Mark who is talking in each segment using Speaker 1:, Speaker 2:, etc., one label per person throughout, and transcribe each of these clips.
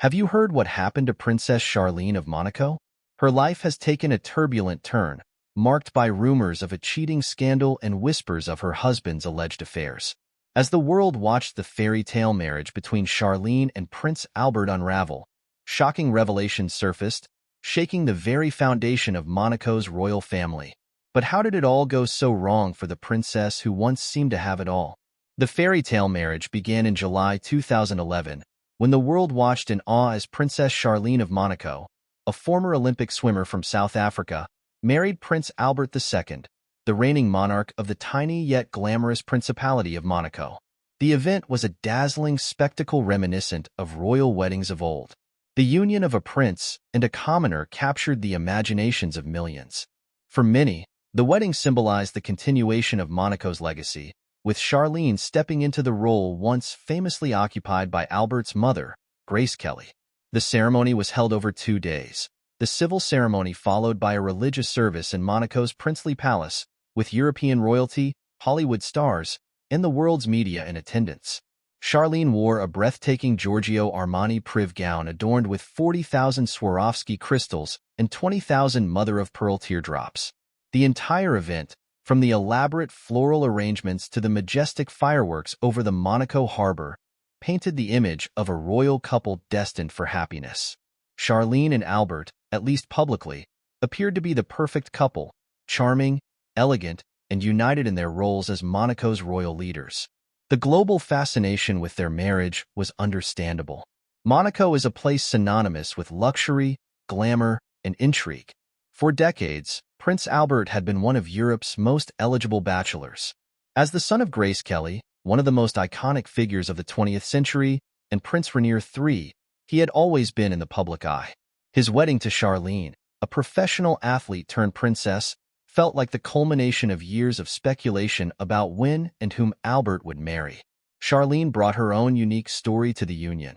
Speaker 1: Have you heard what happened to Princess Charlene of Monaco? Her life has taken a turbulent turn, marked by rumors of a cheating scandal and whispers of her husband's alleged affairs. As the world watched the fairy tale marriage between Charlene and Prince Albert unravel, shocking revelations surfaced, shaking the very foundation of Monaco's royal family. But how did it all go so wrong for the princess who once seemed to have it all? The fairy tale marriage began in July 2011, when the world watched in awe as Princess Charlene of Monaco, a former Olympic swimmer from South Africa, married Prince Albert II, the reigning monarch of the tiny yet glamorous Principality of Monaco. The event was a dazzling spectacle reminiscent of royal weddings of old. The union of a prince and a commoner captured the imaginations of millions. For many, the wedding symbolized the continuation of Monaco's legacy, with Charlene stepping into the role once famously occupied by Albert's mother, Grace Kelly. The ceremony was held over 2 days. The civil ceremony followed by a religious service in Monaco's princely palace, with European royalty, Hollywood stars, and the world's media in attendance. Charlene wore a breathtaking Giorgio Armani Priv gown adorned with 40,000 Swarovski crystals and 20,000 mother-of-pearl teardrops. The entire event, from the elaborate floral arrangements to the majestic fireworks over the Monaco harbor, painted the image of a royal couple destined for happiness. Charlene and Albert, at least publicly, appeared to be the perfect couple, charming, elegant, and united in their roles as Monaco's royal leaders. The global fascination with their marriage was understandable. Monaco is a place synonymous with luxury, glamour, and intrigue. For decades, Prince Albert had been one of Europe's most eligible bachelors. As the son of Grace Kelly, one of the most iconic figures of the 20th century, and Prince Rainier III, he had always been in the public eye. His wedding to Charlene, a professional athlete turned princess, felt like the culmination of years of speculation about when and whom Albert would marry. Charlene brought her own unique story to the union.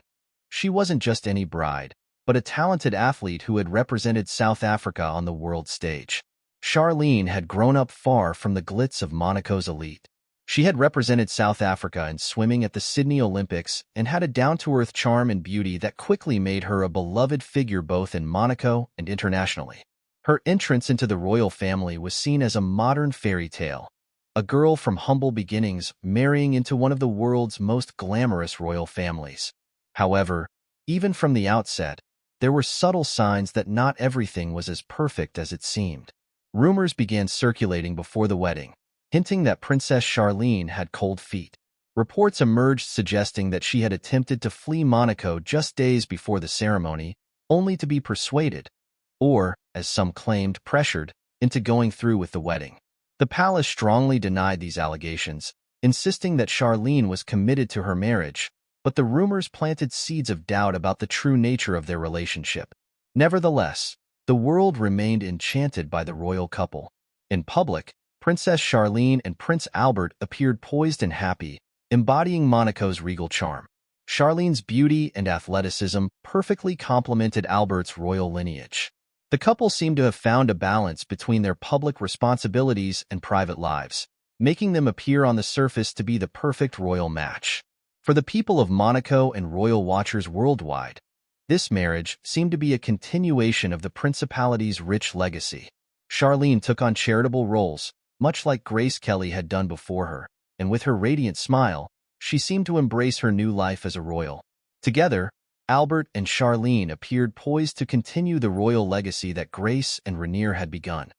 Speaker 1: She wasn't just any bride, but a talented athlete who had represented South Africa on the world stage. Charlene had grown up far from the glitz of Monaco's elite. She had represented South Africa in swimming at the Sydney Olympics and had a down-to-earth charm and beauty that quickly made her a beloved figure both in Monaco and internationally. Her entrance into the royal family was seen as a modern fairy tale, a girl from humble beginnings marrying into one of the world's most glamorous royal families. However, even from the outset, there were subtle signs that not everything was as perfect as it seemed. Rumors began circulating before the wedding, hinting that Princess Charlene had cold feet. Reports emerged suggesting that she had attempted to flee Monaco just days before the ceremony, only to be persuaded, or, as some claimed, pressured, into going through with the wedding. The palace strongly denied these allegations, insisting that Charlene was committed to her marriage, but the rumors planted seeds of doubt about the true nature of their relationship. Nevertheless, the world remained enchanted by the royal couple. In public, Princess Charlene and Prince Albert appeared poised and happy, embodying Monaco's regal charm. Charlene's beauty and athleticism perfectly complemented Albert's royal lineage. The couple seemed to have found a balance between their public responsibilities and private lives, making them appear on the surface to be the perfect royal match. For the people of Monaco and royal watchers worldwide, this marriage seemed to be a continuation of the Principality's rich legacy. Charlene took on charitable roles, much like Grace Kelly had done before her, and with her radiant smile, she seemed to embrace her new life as a royal. Together, Albert and Charlene appeared poised to continue the royal legacy that Grace and Rainier had begun.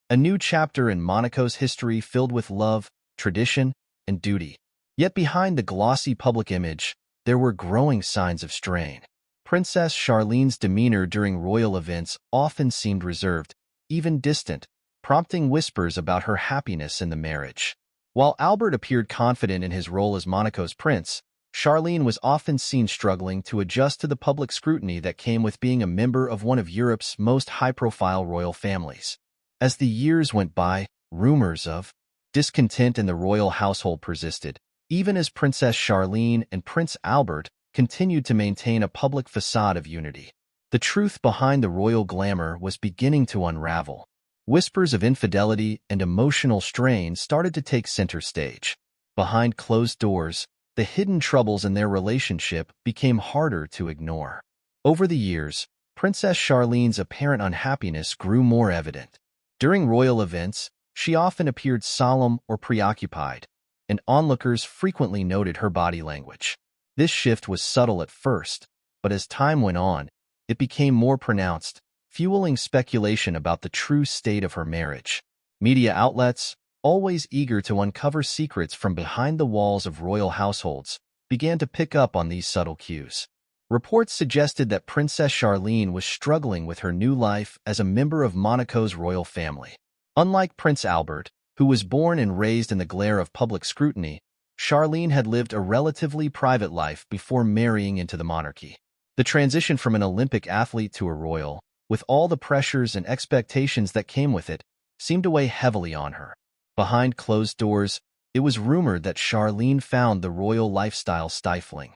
Speaker 1: A new chapter in Monaco's history filled with love, tradition, and duty. Yet behind the glossy public image, there were growing signs of strain. Princess Charlene's demeanor during royal events often seemed reserved, even distant, prompting whispers about her happiness in the marriage. While Albert appeared confident in his role as Monaco's prince, Charlene was often seen struggling to adjust to the public scrutiny that came with being a member of one of Europe's most high-profile royal families. As the years went by, rumors of discontent in the royal household persisted, even as Princess Charlene and Prince Albert continued to maintain a public facade of unity. The truth behind the royal glamour was beginning to unravel. Whispers of infidelity and emotional strain started to take center stage. Behind closed doors, the hidden troubles in their relationship became harder to ignore. Over the years, Princess Charlene's apparent unhappiness grew more evident. During royal events, she often appeared solemn or preoccupied, and onlookers frequently noted her body language. This shift was subtle at first, but as time went on, it became more pronounced, fueling speculation about the true state of her marriage. Media outlets, always eager to uncover secrets from behind the walls of royal households, began to pick up on these subtle cues. Reports suggested that Princess Charlene was struggling with her new life as a member of Monaco's royal family. Unlike Prince Albert, who was born and raised in the glare of public scrutiny, Charlene had lived a relatively private life before marrying into the monarchy. The transition from an Olympic athlete to a royal, with all the pressures and expectations that came with it, seemed to weigh heavily on her. Behind closed doors, it was rumored that Charlene found the royal lifestyle stifling.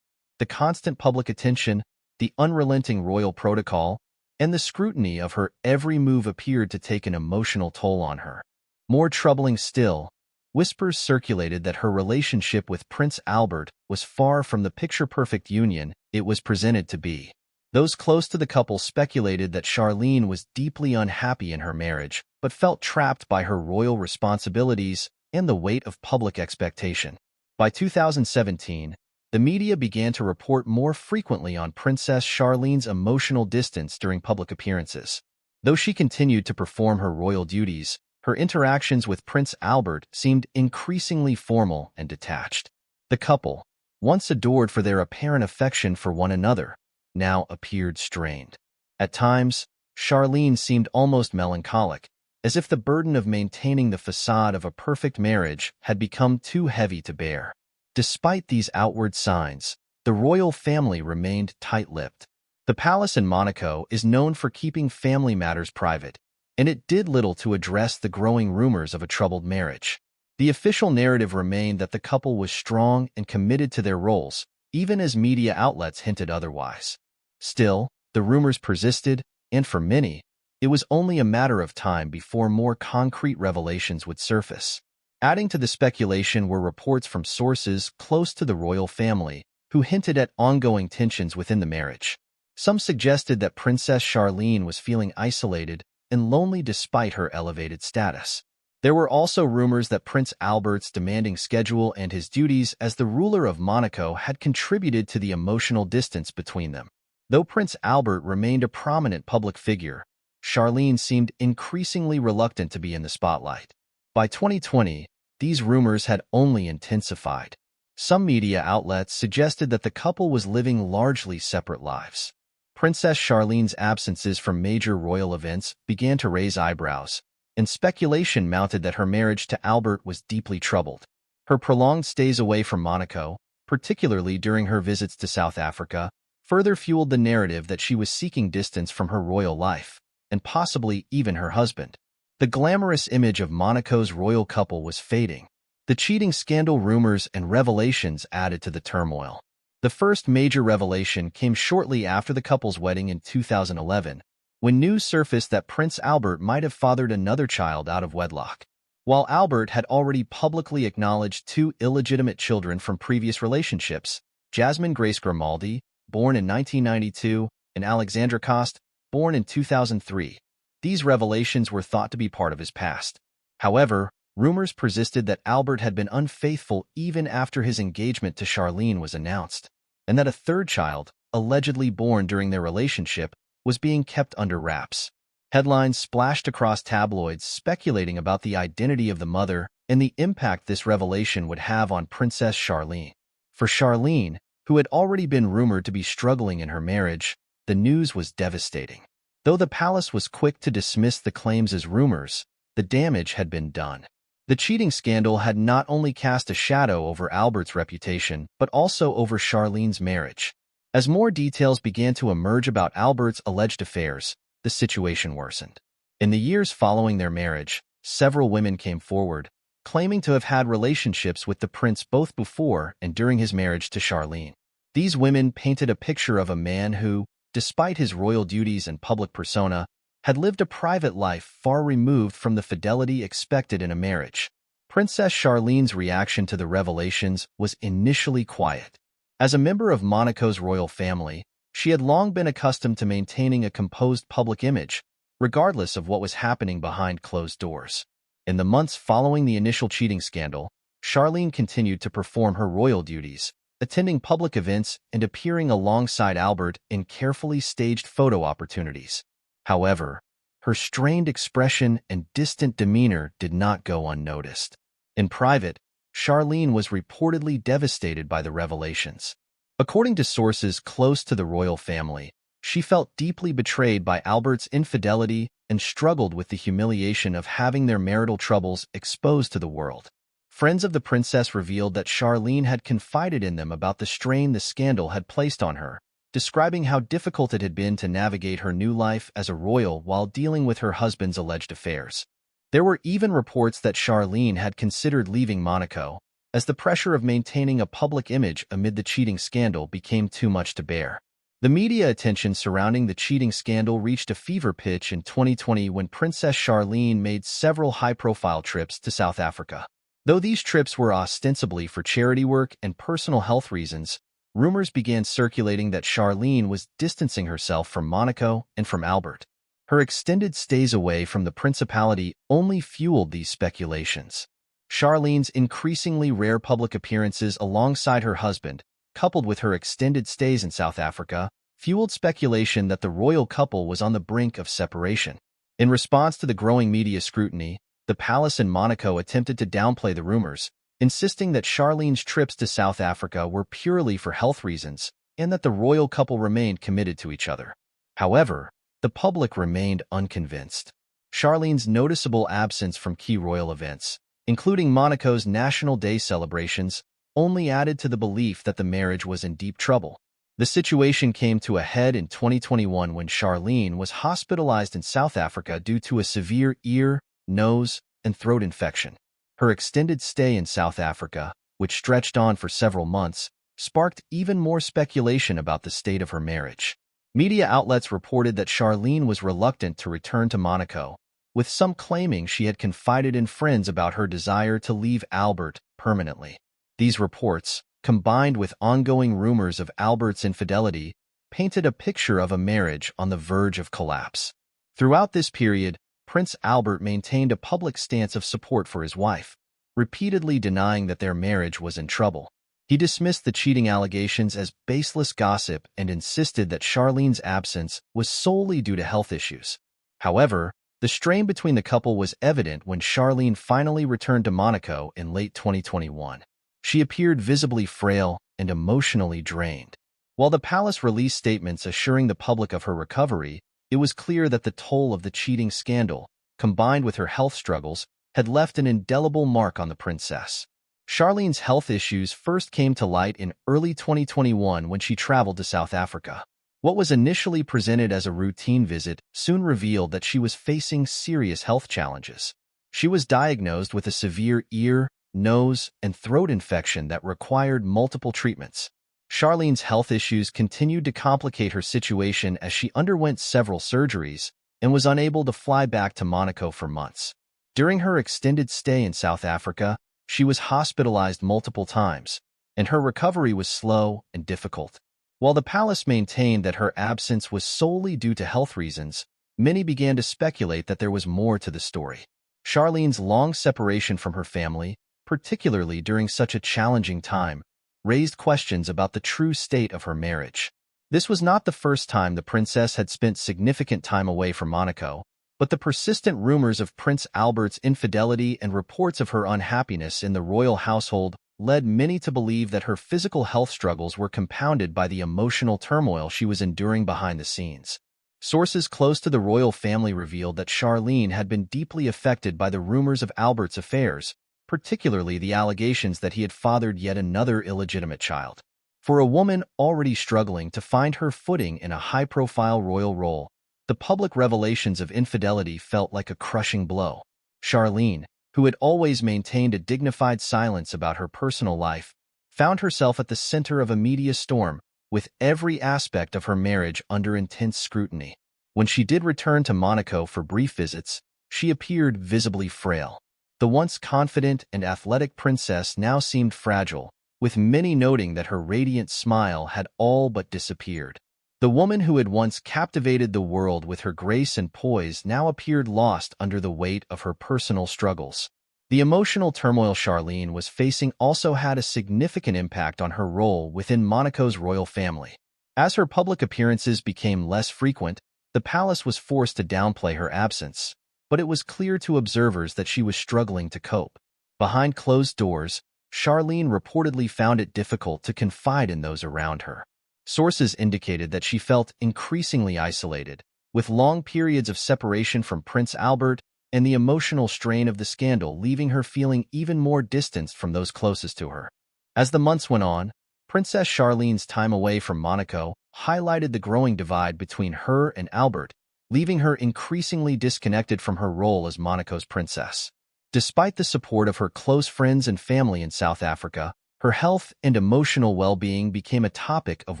Speaker 1: The constant public attention, the unrelenting royal protocol, and the scrutiny of her every move appeared to take an emotional toll on her. More troubling still, whispers circulated that her relationship with Prince Albert was far from the picture-perfect union it was presented to be. Those close to the couple speculated that Charlene was deeply unhappy in her marriage, but felt trapped by her royal responsibilities and the weight of public expectation. By 2017, the media began to report more frequently on Princess Charlene's emotional distance during public appearances. Though she continued to perform her royal duties, her interactions with Prince Albert seemed increasingly formal and detached. The couple, once adored for their apparent affection for one another, now appeared strained. At times, Charlene seemed almost melancholic, as if the burden of maintaining the facade of a perfect marriage had become too heavy to bear. Despite these outward signs, the royal family remained tight-lipped. The palace in Monaco is known for keeping family matters private, and it did little to address the growing rumors of a troubled marriage. The official narrative remained that the couple was strong and committed to their roles, even as media outlets hinted otherwise. Still, the rumors persisted, and for many, it was only a matter of time before more concrete revelations would surface. Adding to the speculation were reports from sources close to the royal family, who hinted at ongoing tensions within the marriage. Some suggested that Princess Charlene was feeling isolated and lonely despite her elevated status. There were also rumors that Prince Albert's demanding schedule and his duties as the ruler of Monaco had contributed to the emotional distance between them. Though Prince Albert remained a prominent public figure, Charlene seemed increasingly reluctant to be in the spotlight. By 2020, these rumors had only intensified. Some media outlets suggested that the couple was living largely separate lives. Princess Charlene's absences from major royal events began to raise eyebrows, and speculation mounted that her marriage to Albert was deeply troubled. Her prolonged stays away from Monaco, particularly during her visits to South Africa, further fueled the narrative that she was seeking distance from her royal life, and possibly even her husband. The glamorous image of Monaco's royal couple was fading. The cheating scandal rumors and revelations added to the turmoil. The first major revelation came shortly after the couple's wedding in 2011, when news surfaced that Prince Albert might have fathered another child out of wedlock. While Albert had already publicly acknowledged 2 illegitimate children from previous relationships, Jasmine Grace Grimaldi, born in 1992, and Alexandra Coste, born in 2003. These revelations were thought to be part of his past. However, rumors persisted that Albert had been unfaithful even after his engagement to Charlene was announced, and that a third child, allegedly born during their relationship, was being kept under wraps. Headlines splashed across tabloids speculating about the identity of the mother and the impact this revelation would have on Princess Charlene. For Charlene, who had already been rumored to be struggling in her marriage, the news was devastating. Though the palace was quick to dismiss the claims as rumors, the damage had been done. The cheating scandal had not only cast a shadow over Albert's reputation, but also over Charlene's marriage. As more details began to emerge about Albert's alleged affairs, the situation worsened. In the years following their marriage, several women came forward, claiming to have had relationships with the prince both before and during his marriage to Charlene. These women painted a picture of a man who, despite his royal duties and public persona, had lived a private life far removed from the fidelity expected in a marriage. Princess Charlene's reaction to the revelations was initially quiet. As a member of Monaco's royal family, She had long been accustomed to maintaining a composed public image, regardless of what was happening behind closed doors. In the months following the initial cheating scandal, Charlene continued to perform her royal duties, attending public events and appearing alongside Albert in carefully staged photo opportunities. However, her strained expression and distant demeanor did not go unnoticed. In private, Charlene was reportedly devastated by the revelations. According to sources close to the royal family, she felt deeply betrayed by Albert's infidelity and struggled with the humiliation of having their marital troubles exposed to the world. Friends of the princess revealed that Charlene had confided in them about the strain the scandal had placed on her, describing how difficult it had been to navigate her new life as a royal while dealing with her husband's alleged affairs. There were even reports that Charlene had considered leaving Monaco, as the pressure of maintaining a public image amid the cheating scandal became too much to bear. The media attention surrounding the cheating scandal reached a fever pitch in 2020 when Princess Charlene made several high-profile trips to South Africa. Though these trips were ostensibly for charity work and personal health reasons, rumors began circulating that Charlene was distancing herself from Monaco and from Albert. Her extended stays away from the principality only fueled these speculations. Charlene's increasingly rare public appearances alongside her husband, coupled with her extended stays in South Africa, fueled speculation that the royal couple was on the brink of separation. In response to the growing media scrutiny, the palace in Monaco attempted to downplay the rumors, insisting that Charlene's trips to South Africa were purely for health reasons and that the royal couple remained committed to each other. However, the public remained unconvinced. Charlene's noticeable absence from key royal events, including Monaco's National Day celebrations, only added to the belief that the marriage was in deep trouble. The situation came to a head in 2021 when Charlene was hospitalized in South Africa due to a severe ear, nose, and throat infection. Her extended stay in South Africa, which stretched on for several months, sparked even more speculation about the state of her marriage. Media outlets reported that Charlene was reluctant to return to Monaco, with some claiming she had confided in friends about her desire to leave Albert permanently. These reports, combined with ongoing rumors of Albert's infidelity, painted a picture of a marriage on the verge of collapse. Throughout this period, Prince Albert maintained a public stance of support for his wife, repeatedly denying that their marriage was in trouble. He dismissed the cheating allegations as baseless gossip and insisted that Charlene's absence was solely due to health issues. However, the strain between the couple was evident when Charlene finally returned to Monaco in late 2021. She appeared visibly frail and emotionally drained. While the palace released statements assuring the public of her recovery, it was clear that the toll of the cheating scandal, combined with her health struggles, had left an indelible mark on the princess. Charlene's health issues first came to light in early 2021 when she traveled to South Africa. What was initially presented as a routine visit soon revealed that she was facing serious health challenges. She was diagnosed with a severe ear, nose, and throat infection that required multiple treatments. Charlene's health issues continued to complicate her situation as she underwent several surgeries and was unable to fly back to Monaco for months. During her extended stay in South Africa, she was hospitalized multiple times, and her recovery was slow and difficult. While the palace maintained that her absence was solely due to health reasons, many began to speculate that there was more to the story. Charlene's long separation from her family, particularly during such a challenging time, raised questions about the true state of her marriage. This was not the first time the princess had spent significant time away from Monaco, but the persistent rumors of Prince Albert's infidelity and reports of her unhappiness in the royal household led many to believe that her physical health struggles were compounded by the emotional turmoil she was enduring behind the scenes. Sources close to the royal family revealed that Charlene had been deeply affected by the rumors of Albert's affairs, particularly the allegations that he had fathered yet another illegitimate child. For a woman already struggling to find her footing in a high-profile royal role, the public revelations of infidelity felt like a crushing blow. Charlene, who had always maintained a dignified silence about her personal life, found herself at the center of a media storm, with every aspect of her marriage under intense scrutiny. When she did return to Monaco for brief visits, she appeared visibly frail. The once confident and athletic princess now seemed fragile, with many noting that her radiant smile had all but disappeared. The woman who had once captivated the world with her grace and poise now appeared lost under the weight of her personal struggles. The emotional turmoil Charlene was facing also had a significant impact on her role within Monaco's royal family. As her public appearances became less frequent, the palace was forced to downplay her absence, but it was clear to observers that she was struggling to cope. Behind closed doors, Charlene reportedly found it difficult to confide in those around her. Sources indicated that she felt increasingly isolated, with long periods of separation from Prince Albert and the emotional strain of the scandal leaving her feeling even more distanced from those closest to her. As the months went on, Princess Charlene's time away from Monaco highlighted the growing divide between her and Albert, leaving her increasingly disconnected from her role as Monaco's princess. Despite the support of her close friends and family in South Africa, her health and emotional well-being became a topic of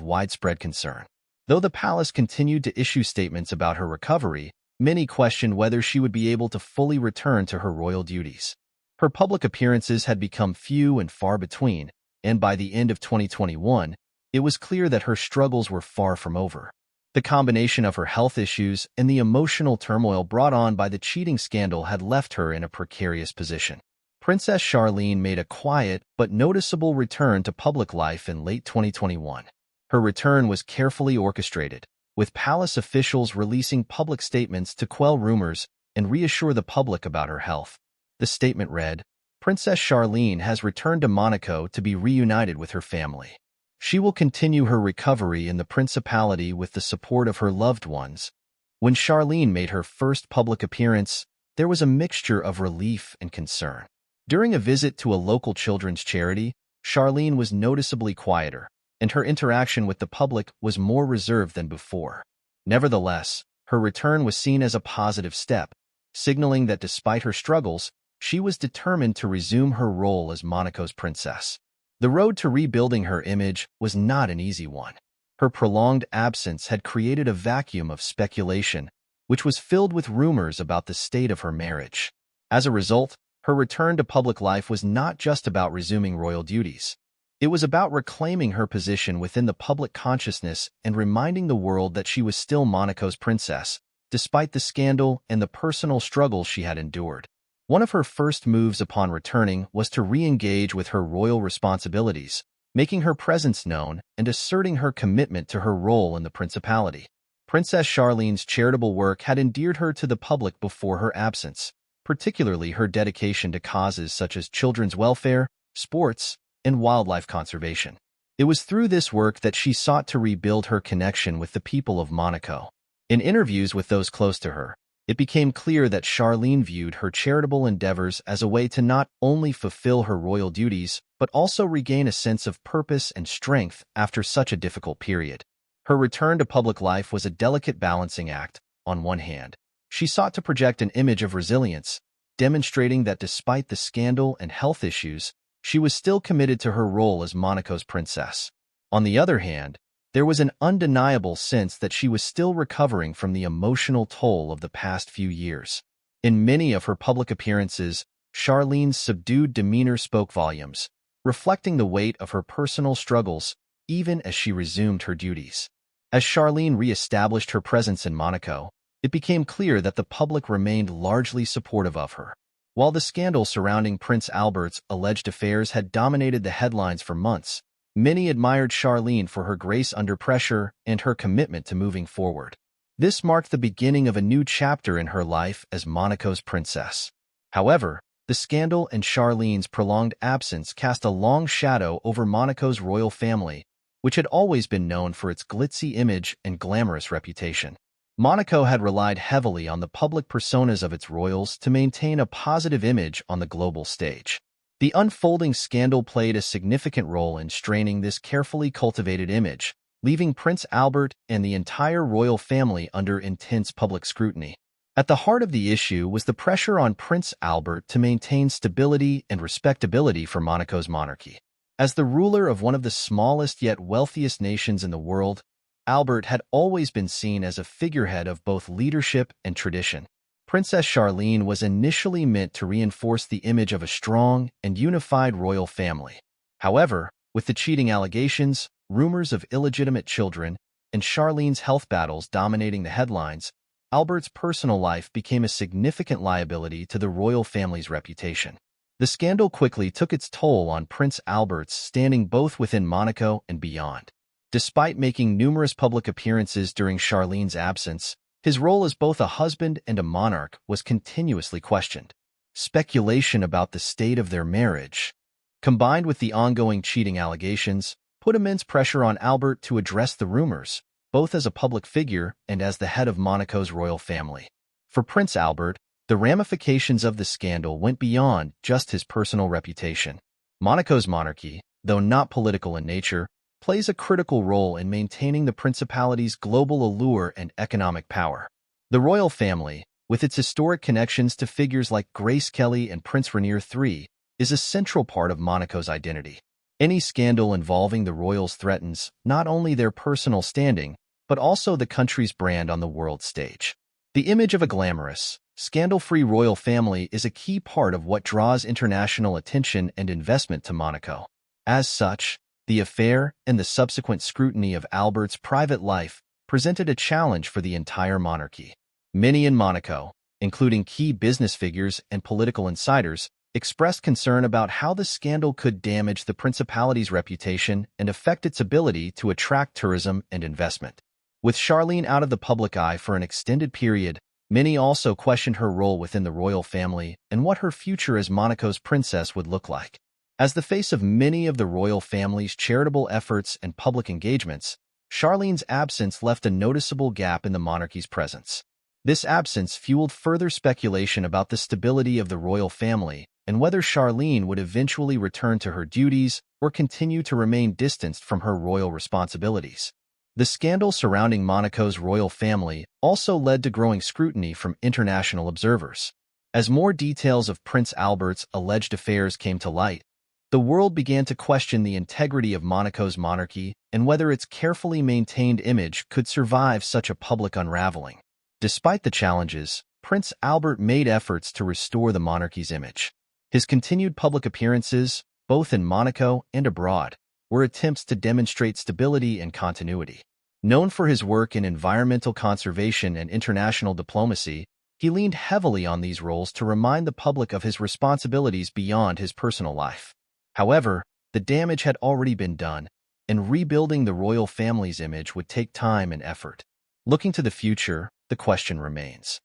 Speaker 1: widespread concern. Though the palace continued to issue statements about her recovery, many questioned whether she would be able to fully return to her royal duties. Her public appearances had become few and far between, and by the end of 2021, it was clear that her struggles were far from over. The combination of her health issues and the emotional turmoil brought on by the cheating scandal had left her in a precarious position. Princess Charlene made a quiet but noticeable return to public life in late 2021. Her return was carefully orchestrated, with palace officials releasing public statements to quell rumors and reassure the public about her health. The statement read, "Princess Charlene has returned to Monaco to be reunited with her family. She will continue her recovery in the principality with the support of her loved ones." When Charlene made her first public appearance, there was a mixture of relief and concern. During a visit to a local children's charity, Charlene was noticeably quieter, and her interaction with the public was more reserved than before. Nevertheless, her return was seen as a positive step, signaling that despite her struggles, she was determined to resume her role as Monaco's princess. The road to rebuilding her image was not an easy one. Her prolonged absence had created a vacuum of speculation, which was filled with rumors about the state of her marriage. As a result, her return to public life was not just about resuming royal duties. It was about reclaiming her position within the public consciousness and reminding the world that she was still Monaco's princess, despite the scandal and the personal struggles she had endured. One of her first moves upon returning was to re-engage with her royal responsibilities, making her presence known and asserting her commitment to her role in the principality. Princess Charlene's charitable work had endeared her to the public before her absence, particularly her dedication to causes such as children's welfare, sports, and wildlife conservation. It was through this work that she sought to rebuild her connection with the people of Monaco. In interviews with those close to her, it became clear that Charlene viewed her charitable endeavors as a way to not only fulfill her royal duties, but also regain a sense of purpose and strength after such a difficult period. Her return to public life was a delicate balancing act. On one hand, she sought to project an image of resilience, demonstrating that despite the scandal and health issues, she was still committed to her role as Monaco's princess. On the other hand, there was an undeniable sense that she was still recovering from the emotional toll of the past few years. In many of her public appearances, Charlene's subdued demeanor spoke volumes, reflecting the weight of her personal struggles even as she resumed her duties. As Charlene re-established her presence in Monaco, it became clear that the public remained largely supportive of her. While the scandal surrounding Prince Albert's alleged affairs had dominated the headlines for months, many admired Charlene for her grace under pressure and her commitment to moving forward. This marked the beginning of a new chapter in her life as Monaco's princess. However, the scandal and Charlene's prolonged absence cast a long shadow over Monaco's royal family, which had always been known for its glitzy image and glamorous reputation. Monaco had relied heavily on the public personas of its royals to maintain a positive image on the global stage. The unfolding scandal played a significant role in straining this carefully cultivated image, leaving Prince Albert and the entire royal family under intense public scrutiny. At the heart of the issue was the pressure on Prince Albert to maintain stability and respectability for Monaco's monarchy. As the ruler of one of the smallest yet wealthiest nations in the world, Albert had always been seen as a figurehead of both leadership and tradition. Princess Charlene was initially meant to reinforce the image of a strong and unified royal family. However, with the cheating allegations, rumors of illegitimate children, and Charlene's health battles dominating the headlines, Albert's personal life became a significant liability to the royal family's reputation. The scandal quickly took its toll on Prince Albert's standing both within Monaco and beyond. Despite making numerous public appearances during Charlene's absence, his role as both a husband and a monarch was continuously questioned. Speculation about the state of their marriage, combined with the ongoing cheating allegations, put immense pressure on Albert to address the rumors, both as a public figure and as the head of Monaco's royal family. For Prince Albert, the ramifications of the scandal went beyond just his personal reputation. Monaco's monarchy, though not political in nature, plays a critical role in maintaining the principality's global allure and economic power. The royal family, with its historic connections to figures like Grace Kelly and Prince Rainier III, is a central part of Monaco's identity. Any scandal involving the royals threatens not only their personal standing, but also the country's brand on the world stage. The image of a glamorous, scandal-free royal family is a key part of what draws international attention and investment to Monaco. As such, the affair and the subsequent scrutiny of Albert's private life presented a challenge for the entire monarchy. Many in Monaco, including key business figures and political insiders, expressed concern about how the scandal could damage the principality's reputation and affect its ability to attract tourism and investment. With Charlene out of the public eye for an extended period, many also questioned her role within the royal family and what her future as Monaco's princess would look like. As the face of many of the royal family's charitable efforts and public engagements, Charlene's absence left a noticeable gap in the monarchy's presence. This absence fueled further speculation about the stability of the royal family and whether Charlene would eventually return to her duties or continue to remain distanced from her royal responsibilities. The scandal surrounding Monaco's royal family also led to growing scrutiny from international observers. As more details of Prince Albert's alleged affairs came to light, the world began to question the integrity of Monaco's monarchy and whether its carefully maintained image could survive such a public unraveling. Despite the challenges, Prince Albert made efforts to restore the monarchy's image. His continued public appearances, both in Monaco and abroad, were attempts to demonstrate stability and continuity. Known for his work in environmental conservation and international diplomacy, he leaned heavily on these roles to remind the public of his responsibilities beyond his personal life. However, the damage had already been done, and rebuilding the royal family's image would take time and effort. Looking to the future, the question remains: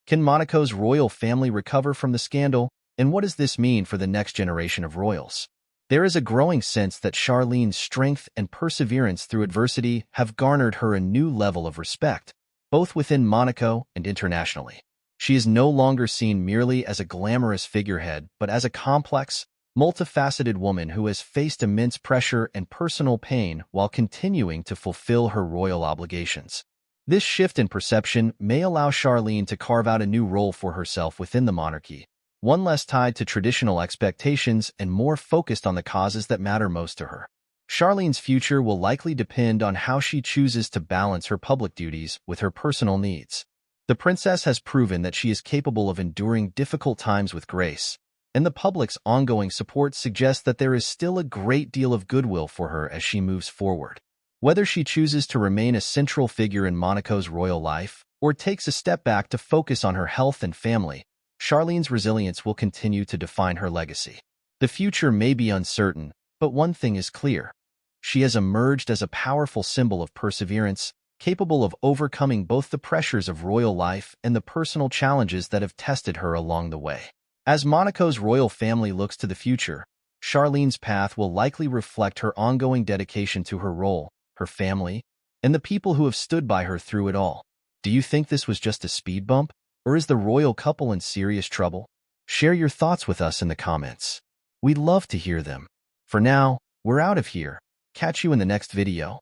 Speaker 1: can Monaco's royal family recover from the scandal, and what does this mean for the next generation of royals? There is a growing sense that Charlene's strength and perseverance through adversity have garnered her a new level of respect, both within Monaco and internationally. She is no longer seen merely as a glamorous figurehead, but as a complex, multifaceted woman who has faced immense pressure and personal pain while continuing to fulfill her royal obligations. This shift in perception may allow Charlene to carve out a new role for herself within the monarchy, one less tied to traditional expectations and more focused on the causes that matter most to her. Charlene's future will likely depend on how she chooses to balance her public duties with her personal needs. The princess has proven that she is capable of enduring difficult times with grace, and the public's ongoing support suggests that there is still a great deal of goodwill for her as she moves forward. Whether she chooses to remain a central figure in Monaco's royal life or takes a step back to focus on her health and family, Charlene's resilience will continue to define her legacy. The future may be uncertain, but one thing is clear: she has emerged as a powerful symbol of perseverance, capable of overcoming both the pressures of royal life and the personal challenges that have tested her along the way. As Monaco's royal family looks to the future, Charlene's path will likely reflect her ongoing dedication to her role, her family, and the people who have stood by her through it all. Do you think this was just a speed bump, or is the royal couple in serious trouble? Share your thoughts with us in the comments. We'd love to hear them. For now, we're out of here. Catch you in the next video.